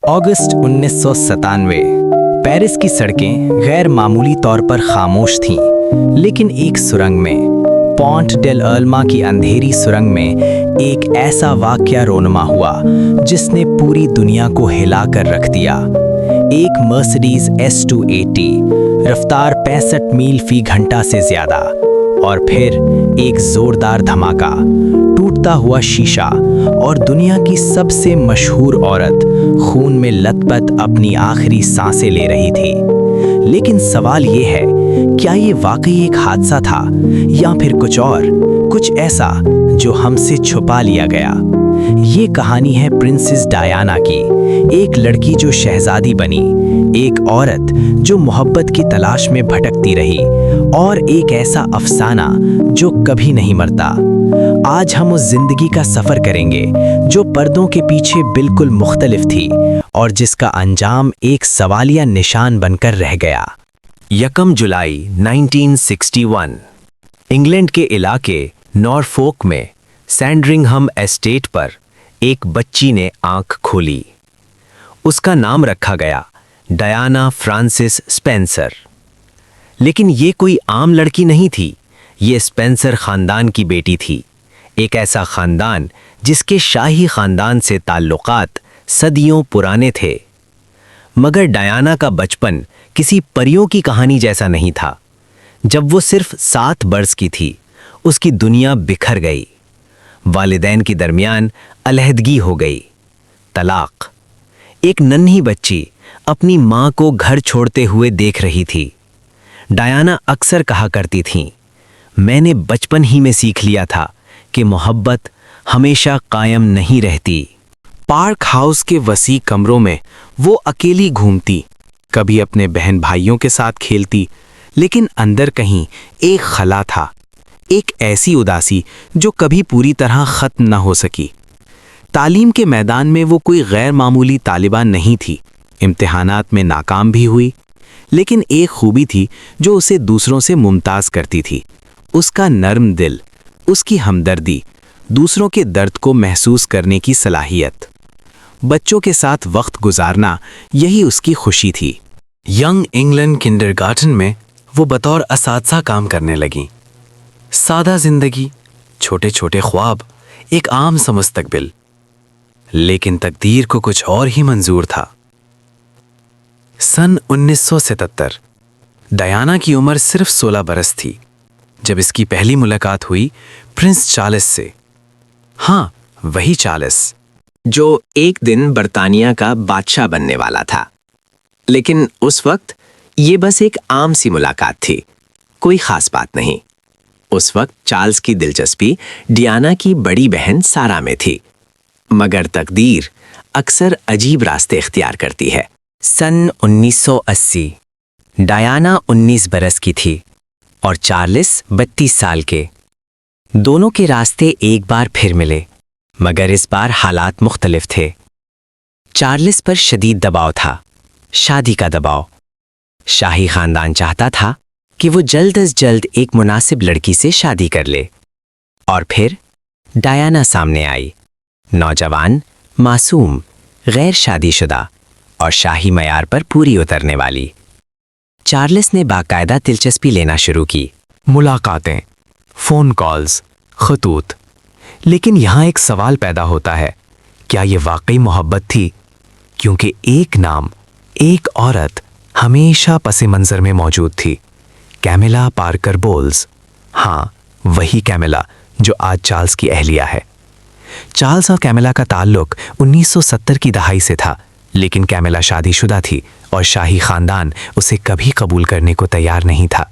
अगस्त 1997। Paris की सड़कें गैर मामूली तौर पर खामोश थीं, लेकिन एक सुरंग में, पॉन्ट डेल अर्लमा की अंधेरी सुरंग में एक ऐसा वाकया रोनमा हुआ जिसने पूरी दुनिया को हिला कर रख दिया। एक मर्सिडीज S280, रफ्तार 65 मील फी घंटा से ज्यादा, और फिर एक जोरदार धमाका, टूटता हुआ शीशा और दुनिया की सबसे मशहूर औरत खून में लथपथ अपनी आखिरी सांसें ले रही थी। लेकिन सवाल ये है, क्या ये वाकई एक हादसा था या फिर कुछ और, कुछ ऐसा जो हमसे छुपा लिया गया? ये कहानी है प्रिंसेस डायना की, एक लड़की जो शहजादी बनी, एक औरत जो मोहब्बत की तलाश में भटकती रही, और एक ऐसा अफसाना जो कभी नहीं मरता। आज हम उस जिंदगी का सफर करेंगे जो पर्दों के पीछे बिल्कुल मुख्तलिफ थी और जिसका अंजाम एक सवालिया निशान बनकर रह गया। 1 जुलाई 1961 इंग्लैंड के इलाके नॉरफोक में सैंडरिंघम एस्टेट पर एक बच्ची ने आंख खोली। उसका नाम रखा गया डायना फ्रांसिस स्पेंसर। लेकिन ये कोई आम लड़की नहीं थी, ये स्पेंसर खानदान की बेटी थी, एक ऐसा खानदान जिसके शाही खानदान से ताल्लुकात सदियों पुराने थे। मगर डायना का बचपन किसी परियों की कहानी जैसा नहीं था। जब वो सिर्फ 7 बरस की थी, उसकी दुनिया बिखर गई। वालिदैन के दरमियान अलहदगी हो गई, तलाक। एक नन्ही बच्ची अपनी माँ को घर छोड़ते हुए देख रही थी। डायना अक्सर कहा करती थीं, मैंने बचपन ही में सीख लिया था कि मोहब्बत हमेशा कायम नहीं रहती। पार्क हाउस के वसी कमरों में वो अकेली घूमती, कभी अपने बहन भाइयों के साथ खेलती, लेकिन अंदर कहीं एक खला था, एक ऐसी उदासी जो कभी पूरी तरह खत्म न हो सकी। तालीम के मैदान में वो कोई गैर मामूली तालिबा नहीं थी, इम्तिहानात में नाकाम भी हुई, लेकिन एक खूबी थी जो उसे दूसरों से मुमताज़ करती थी, उसका नर्म दिल, उसकी हमदर्दी, दूसरों के दर्द को महसूस करने की सलाहियत। बच्चों के साथ वक्त गुजारना यही उसकी खुशी थी। यंग इंग्लैंड किंडरगार्टन में वो बतौर असातिज़ा काम करने लगी। सादा जिंदगी, छोटे छोटे ख्वाब, एक आम सा मुस्तकबिल। लेकिन तकदीर को कुछ और ही मंजूर था। सन 1977 डायना की उम्र सिर्फ 16 बरस थी जब इसकी पहली मुलाकात हुई प्रिंस चार्ल्स से। हाँ, वही चार्ल्स जो एक दिन बर्तानिया का बादशाह बनने वाला था। लेकिन उस वक्त ये बस एक आम सी मुलाकात थी, कोई खास बात नहीं। उस वक्त चार्ल्स की दिलचस्पी डायना की बड़ी बहन सारा में थी। मगर तकदीर अक्सर अजीब रास्ते इख्तियार करती है। सन 1980 डायना 19 बरस की थी और चार्ल्स 32 साल के। दोनों के रास्ते एक बार फिर मिले, मगर इस बार हालात मुख्तलिफ थे। चार्ल्स पर शदीद दबाव था, शादी का दबाव। शाही खानदान चाहता था कि वो जल्द अज जल्द एक मुनासिब लड़की से शादी कर ले। और फिर डायना सामने आई, नौजवान, मासूम, गैर शादीशुदा और शाही मयार पर पूरी उतरने वाली। चार्ल्स ने बाकायदा दिलचस्पी लेना शुरू की। मुलाकातें, फ़ोन कॉल्स, खतूत। लेकिन यहाँ एक सवाल पैदा होता है, क्या ये वाकई मोहब्बत थी? क्योंकि एक नाम, एक औरत हमेशा पसे मंजर में मौजूद थी, कैमिला पार्कर बोल्स। हाँ, वही कैमिला जो आज चार्ल्स की अहलिया है। चार्ल्स और कैमिला का ताल्लुक 1970 की दहाई से था, लेकिन कैमिला शादीशुदा थी और शाही खानदान उसे कभी कबूल करने को तैयार नहीं था।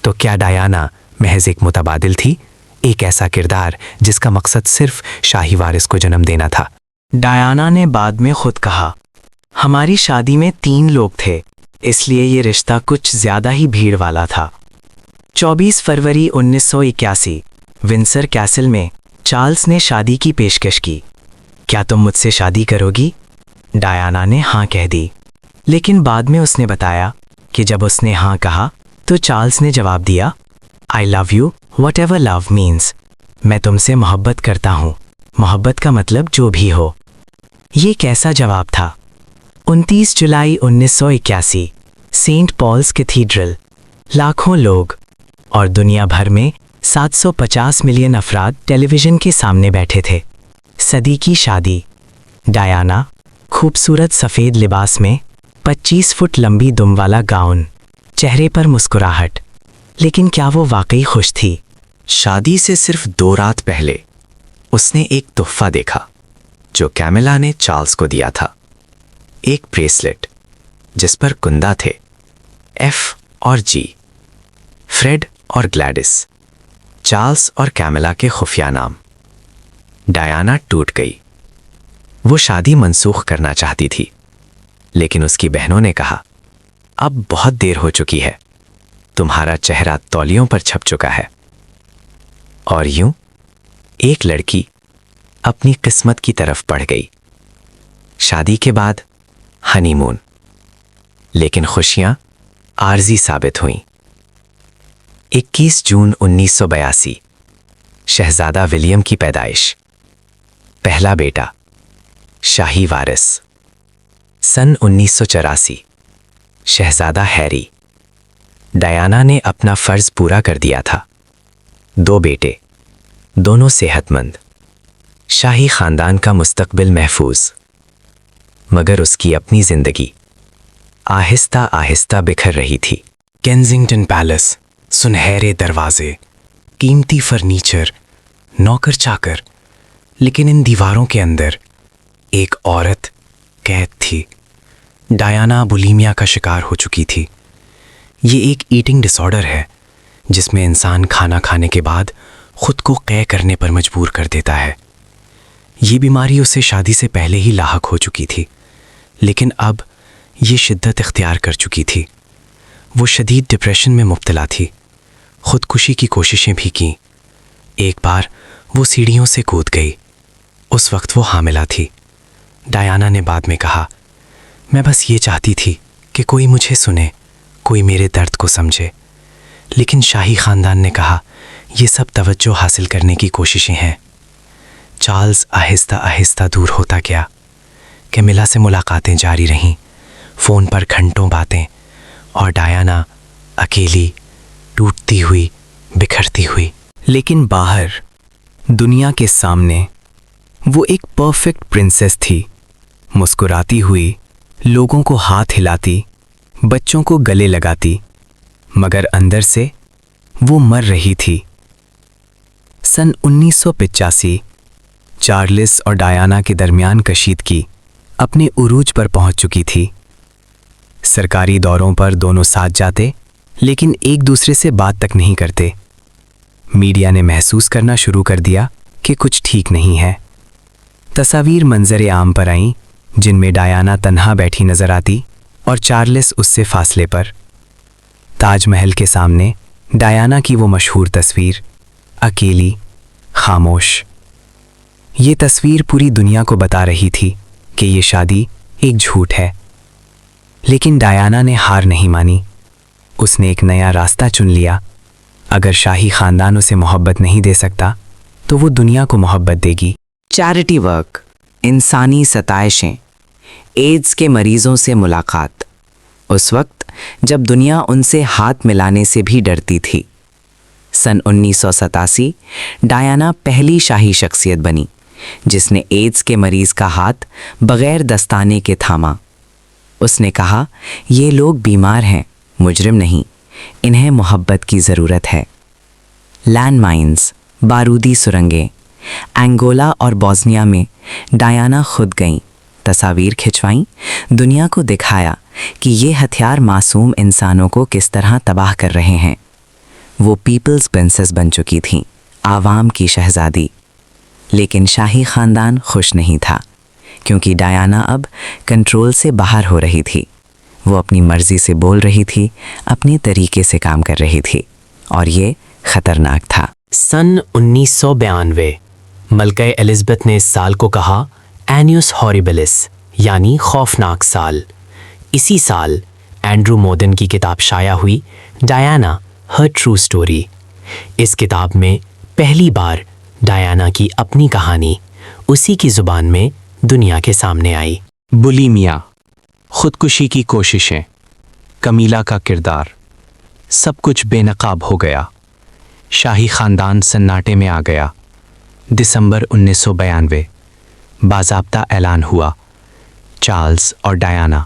तो क्या डायना महज एक मुतबादिल थी, एक ऐसा किरदार जिसका मकसद सिर्फ शाही वारिस को जन्म देना था? डायना ने बाद में खुद कहा, हमारी शादी में 3 लोग थे, इसलिए ये रिश्ता कुछ ज्यादा ही भीड़ वाला था। 24 फरवरी 1981 विंसर कैसल में चार्ल्स ने शादी की पेशकश की। क्या तुम मुझसे शादी करोगी? डायना ने हाँ कह दी, लेकिन बाद में उसने बताया कि जब उसने हाँ कहा तो चार्ल्स ने जवाब दिया, I love you what ever love means. मैं तुमसे मोहब्बत करता हूँ, मोहब्बत का मतलब जो भी हो। ये कैसा जवाब था? 29 जुलाई 1981 सेंट पॉल्स कैथीड्रल। लाखों लोग और दुनिया भर में 750 मिलियन अफराद टेलीविज़न के सामने बैठे थे। सदी की शादी। डायाना खूबसूरत सफ़ेद लिबास में, 25 फुट लंबी दुम वाला गाउन, चेहरे पर मुस्कुराहट। लेकिन क्या वो वाकई खुश थी? शादी से सिर्फ 2 रात पहले उसने एक तोहफा देखा जो कैमिला ने चार्ल्स को दिया था। एक ब्रेसलेट जिस पर कुंदा थे, F और G, फ्रेड और ग्लैडिस, चार्ल्स और कैमिला के खुफिया नाम। डायाना टूट गई। वो शादी मनसूख करना चाहती थी, लेकिन उसकी बहनों ने कहा, अब बहुत देर हो चुकी है, तुम्हारा चेहरा तौलियों पर छप चुका है। और यूं एक लड़की अपनी किस्मत की तरफ बढ़ गई। शादी के बाद हनीमून, लेकिन खुशियां आर्जी साबित हुईं। 21 जून 1982 शहजादा विलियम की पैदाइश। पहला बेटा, शाही वारिस। सन 1984 शहजादा हैरी। डायाना ने अपना फर्ज पूरा कर दिया था। 2 बेटे, दोनों सेहतमंद। शाही खानदान का मुस्तकबिल महफूज। मगर उसकी अपनी जिंदगी आहिस्ता आहिस्ता बिखर रही थी। केंजिंगटन पैलेस, सुनहरे दरवाजे, कीमती फर्नीचर, नौकर चाकर, लेकिन इन दीवारों के अंदर एक औरत कैद थी। डायाना बुलीमिया का शिकार हो चुकी थी। ये एक ईटिंग डिसऑर्डर है जिसमें इंसान खाना खाने के बाद खुद को क़ै करने पर मजबूर कर देता है। ये बीमारी उसे शादी से पहले ही लाहक हो चुकी थी, लेकिन अब ये शिद्दत इख्तियार कर चुकी थी। वो शदीद डिप्रेशन में मुब्तला थी। खुदकुशी की कोशिशें भी की। एक बार वो सीढ़ियों से कूद गई। उस वक्त वो हामिला थी। डायाना ने बाद में कहा, मैं बस ये चाहती थी कि कोई मुझे सुने, कोई मेरे दर्द को समझे। लेकिन शाही ख़ानदान ने कहा, ये सब तवज्जो हासिल करने की कोशिशें हैं। चार्ल्स आहिस्ता आहिस्ता दूर होता गया। कैमिला से मुलाकातें जारी रहीं, फ़ोन पर घंटों बातें, और डायाना अकेली, टूटती हुई, बिखरती हुई। लेकिन बाहर दुनिया के सामने वो एक परफेक्ट प्रिंसेस थी, मुस्कुराती हुई, लोगों को हाथ हिलाती, बच्चों को गले लगाती, मगर अंदर से वो मर रही थी। सन 1985 चार्ल्स और डायाना के दरमियान कशीदगी अपने उरूज पर पहुंच चुकी थी। सरकारी दौरों पर दोनों साथ जाते, लेकिन एक दूसरे से बात तक नहीं करते। मीडिया ने महसूस करना शुरू कर दिया कि कुछ ठीक नहीं है। तस्वीर मंजरे आम पर आईं, जिनमें डायाना तन्हा बैठी नजर आती और चार्ल्स उससे फासले पर। ताजमहल के सामने डायाना की वो मशहूर तस्वीर, अकेली, खामोश। ये तस्वीर पूरी दुनिया को बता रही थी कि ये शादी एक झूठ है। लेकिन डायाना ने हार नहीं मानी। उसने एक नया रास्ता चुन लिया। अगर शाही खानदान उसे मोहब्बत नहीं दे सकता, तो वो दुनिया को मोहब्बत देगी। चैरिटी वर्क, इंसानी सताइशें, एड्स के मरीजों से मुलाकात, उस वक्त जब दुनिया उनसे हाथ मिलाने से भी डरती थी। सन 1987 डायाना पहली शाही शख्सियत बनी जिसने एड्स के मरीज का हाथ बगैर दस्ताने के थामा। उसने कहा, ये लोग बीमार हैं, मुजरिम नहीं, इन्हें मोहब्बत की ज़रूरत है। लैंडमाइंस, बारूदी सुरंगें, अंगोला और बोस्निया में डायाना खुद गईं, तस्वीर खिंचवाईं, दुनिया को दिखाया कि ये हथियार मासूम इंसानों को किस तरह तबाह कर रहे हैं। वो पीपल्स प्रिंसेस बन चुकी थीं, आवाम की शहजादी। लेकिन शाही ख़ानदान खुश नहीं था, क्योंकि डायाना अब कंट्रोल से बाहर हो रही थी। वो अपनी मर्ज़ी से बोल रही थी, अपने तरीके से काम कर रही थी, और ये ख़तरनाक था। सन 1992 मलका एलिज़ाबेथ ने इस साल को कहा एनियस हॉरिबिलिस, यानी खौफनाक साल। इसी साल एंड्रू मोदन की किताब शाया हुई, डायाना हर ट्रू स्टोरी। इस किताब में पहली बार डायाना की अपनी कहानी उसी की ज़ुबान में दुनिया के सामने आई। बुलीमिया, खुदकुशी की कोशिशें, कमीला का किरदार, सब कुछ बेनकाब हो गया। शाही खानदान सन्नाटे में आ गया। दिसंबर 1992 बाज़ाब्ता ऐलान हुआ, चार्ल्स और डायना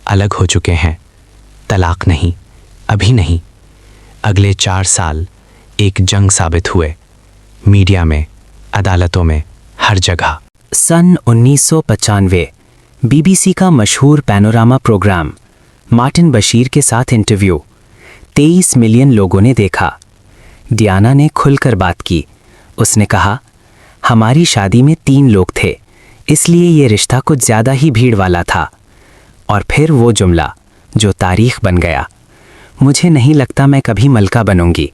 अलग हो चुके हैं। तलाक नहीं, अभी नहीं। अगले 4 साल एक जंग साबित हुए, मीडिया में, अदालतों में, हर जगह। सन 1995 बीबीसी का मशहूर पैनोरामा प्रोग्राम मार्टिन बशीर के साथ इंटरव्यू 23 मिलियन लोगों ने देखा। डियाना ने खुलकर बात की। उसने कहा, हमारी शादी में 3 लोग थे, इसलिए ये रिश्ता कुछ ज़्यादा ही भीड़ वाला था। और फिर वो जुमला जो तारीख बन गया, मुझे नहीं लगता मैं कभी मलका बनूंगी,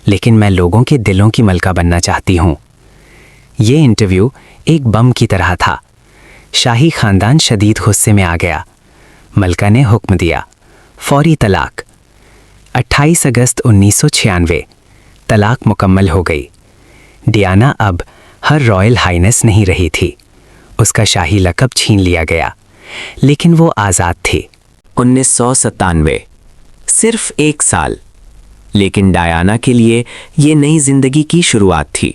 लेकिन मैं लोगों के दिलों की मलका बनना चाहती हूँ। ये इंटरव्यू एक बम की तरह था। शाही खानदान शदीद गुस्से में आ गया। मलका ने हुक्म दिया, फौरी तलाक। 28 अगस्त 1996 तलाक मुकम्मल हो गई। डियाना अब हर रॉयल हाइनेस नहीं रही थी। उसका शाही लक़ब छीन लिया गया, लेकिन वो आज़ाद थी। 1997 सिर्फ 1 साल, लेकिन डायना के लिए ये नई जिंदगी की शुरुआत थी।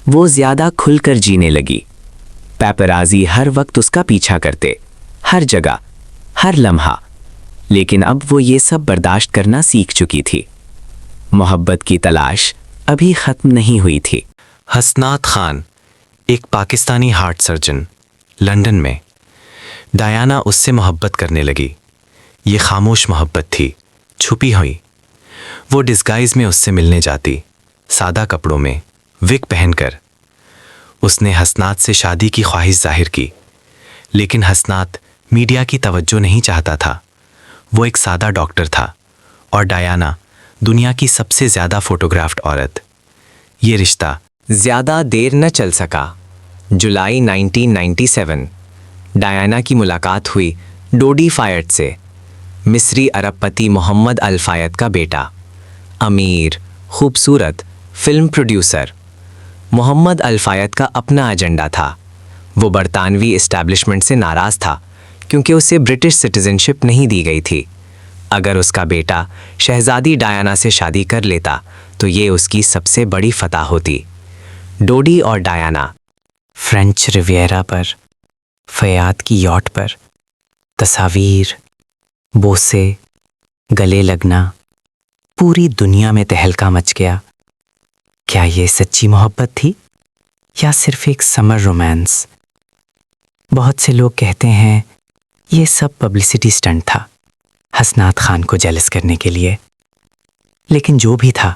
वो ज्यादा खुलकर जीने लगी। पैपराजी हर वक्त उसका पीछा करते, हर जगह, हर लम्हा। लेकिन अब वो ये सब बर्दाश्त करना सीख चुकी थी। मोहब्बत की तलाश अभी खत्म नहीं हुई थी। हसनात खान, एक पाकिस्तानी हार्ट सर्जन, लंदन में। डायना उससे मोहब्बत करने लगी। ये खामोश मोहब्बत थी, छुपी हुई। वो डिस्गाइज में उससे मिलने जाती, सादा कपड़ों में, विग पहनकर। उसने हसनात से शादी की ख्वाहिश जाहिर की, लेकिन हसनात मीडिया की तवज्जो नहीं चाहता था। वो एक सादा डॉक्टर था और डायना दुनिया की सबसे ज़्यादा फोटोग्राफ्ड औरत। ये रिश्ता ज्यादा देर न चल सका। जुलाई 1997 डायना की मुलाकात हुई डोडी फायद से, मिस्री अरबपति मोहम्मद अल फायद का बेटा। अमीर, खूबसूरत, फिल्म प्रोड्यूसर। मोहम्मद अल फायद का अपना एजेंडा था। वो बरतानवी इस्टेब्लिशमेंट से नाराज़ था क्योंकि उसे ब्रिटिश सिटीजनशिप नहीं दी गई थी। अगर उसका बेटा शहजादी डायना से शादी कर लेता तो ये उसकी सबसे बड़ी फतह होती। डोडी और डायना फ्रेंच रिवियरा पर, फयाद की यॉट पर, तस्वीर, बोसे, गले लगना, पूरी दुनिया में तहलका मच गया। क्या ये सच्ची मोहब्बत थी या सिर्फ एक समर रोमांस? बहुत से लोग कहते हैं ये सब पब्लिसिटी स्टंट था, हसनात खान को जेलस करने के लिए। लेकिन जो भी था,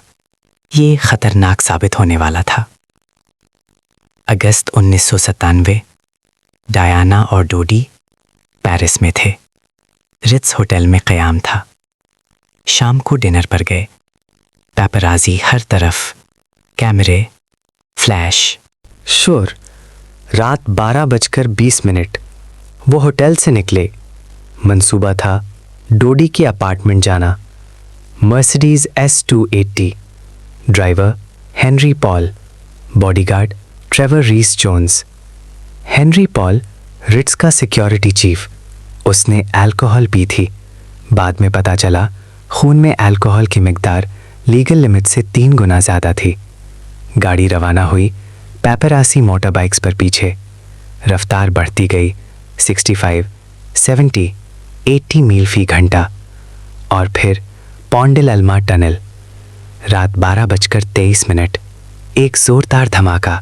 ये खतरनाक साबित होने वाला था। अगस्त 1997 डायना और डोडी पेरिस में थे। रिट्स होटल में क़याम था। शाम को डिनर पर गए। पैपराजी हर तरफ, कैमरे, फ्लैश। शोर। रात 12:20 वो होटल से निकले। मंसूबा था डोडी के अपार्टमेंट जाना। Mercedes S280, driver Henri Paul, bodyguard Trevor Rees Jones. Henri Paul Ritz का सिक्योरिटी चीफ। उसने अल्कोहल पी थी। बाद में पता चला खून में अल्कोहल की मिकदार लीगल लिमिट से 3 गुना ज़्यादा थी। गाड़ी रवाना हुई पैपरासी मोटर बाइक्स पर पीछे। रफ्तार बढ़ती गई 65, 70, 80 मील फी घंटा। और फिर पॉन्डिल अल्मा टनल। रात 12:23 एक जोरदार धमाका,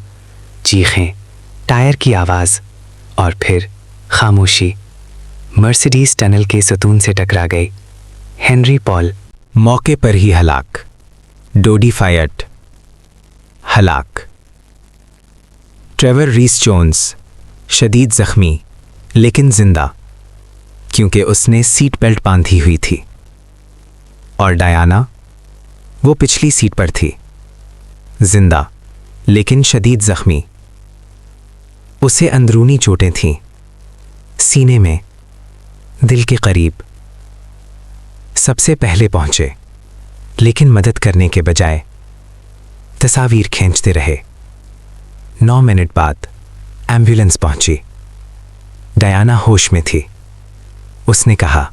चीखें, टायर की आवाज़ और फिर खामोशी। मर्सिडीज टनल के सतून से टकरा गई। हेनरी पॉल मौके पर ही हलाक। डोडी फायड हलाक। ट्रेवर रीस जोन्स शदीद जख्मी लेकिन जिंदा, क्योंकि उसने सीट बेल्ट बांधी हुई थी। और डायना, वो पिछली सीट पर थी, जिंदा लेकिन शदीद जख्मी। उसे अंदरूनी चोटें थीं, सीने में, दिल के करीब। सबसे पहले पहुंचे, लेकिन मदद करने के बजाय तस्वीर खींचते रहे। 9 मिनट बाद एम्बुलेंस पहुंची। डायना होश में थी। उसने कहा,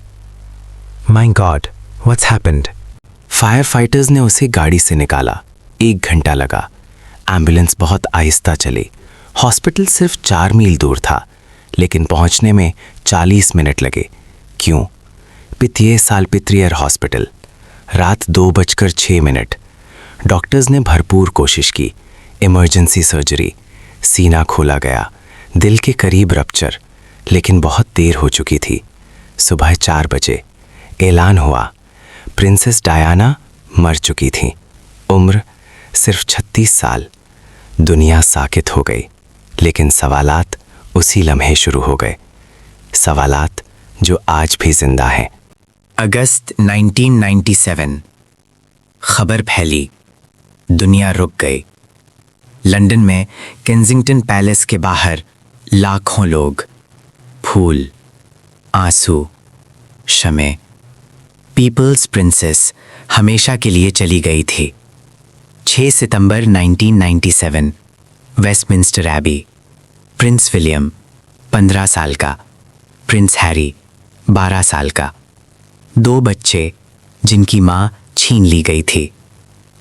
my God, what's happened? Fire fighters ने उसे गाड़ी से निकाला। 1 घंटा लगा। एम्बुलेंस बहुत आहिस्ता चली। हॉस्पिटल सिर्फ 4 मील दूर था, लेकिन पहुंचने में 40 मिनट लगे। क्यों? पितिये साल्पित्रियर हॉस्पिटल। रात 2:06। डॉक्टर्स ने भरपूर कोशिश की। इमरजेंसी सर्जरी, सीना खोला गया, दिल के करीब रप्चर, लेकिन बहुत देर हो चुकी थी। सुबह 4 बजे ऐलान हुआ, प्रिंसेस डायना मर चुकी थी। उम्र सिर्फ 36 साल। दुनिया साकित हो गई, लेकिन सवालात उसी लम्हे शुरू हो गए। सवालात जो आज भी जिंदा हैं। अगस्त 1997। खबर फैली, दुनिया रुक गई। लंदन में केंसिंगटन पैलेस के बाहर लाखों लोग, फूल, आंसू, शमे। पीपल्स प्रिंसेस हमेशा के लिए चली गई थी। 6 सितंबर 1997, वेस्टमिंस्टर एबी। प्रिंस विलियम 15 साल का, प्रिंस हैरी 12 साल का। 2 बच्चे जिनकी माँ छीन ली गई थी,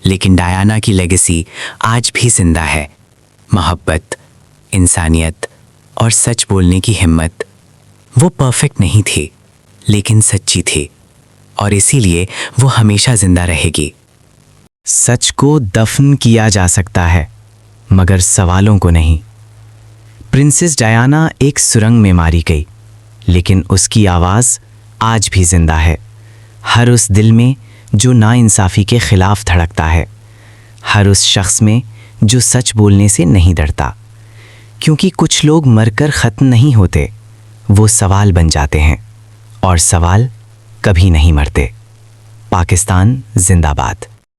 लेकिन डायना की लेगेसी आज भी जिंदा है। मोहब्बत, इंसानियत और सच बोलने की हिम्मत। वो परफेक्ट नहीं थी, लेकिन सच्ची थी, और इसीलिए वो हमेशा जिंदा रहेगी। सच को दफन किया जा सकता है, मगर सवालों को नहीं। प्रिंसेस डायना एक सुरंग में मारी गई, लेकिन उसकी आवाज़ आज भी जिंदा है। हर उस दिल में जो नाइंसाफ़ी के खिलाफ धड़कता है, हर उस शख्स में जो सच बोलने से नहीं डरता। क्योंकि कुछ लोग मरकर ख़त्म नहीं होते, वो सवाल बन जाते हैं, और सवाल कभी नहीं मरते। पाकिस्तान जिंदाबाद।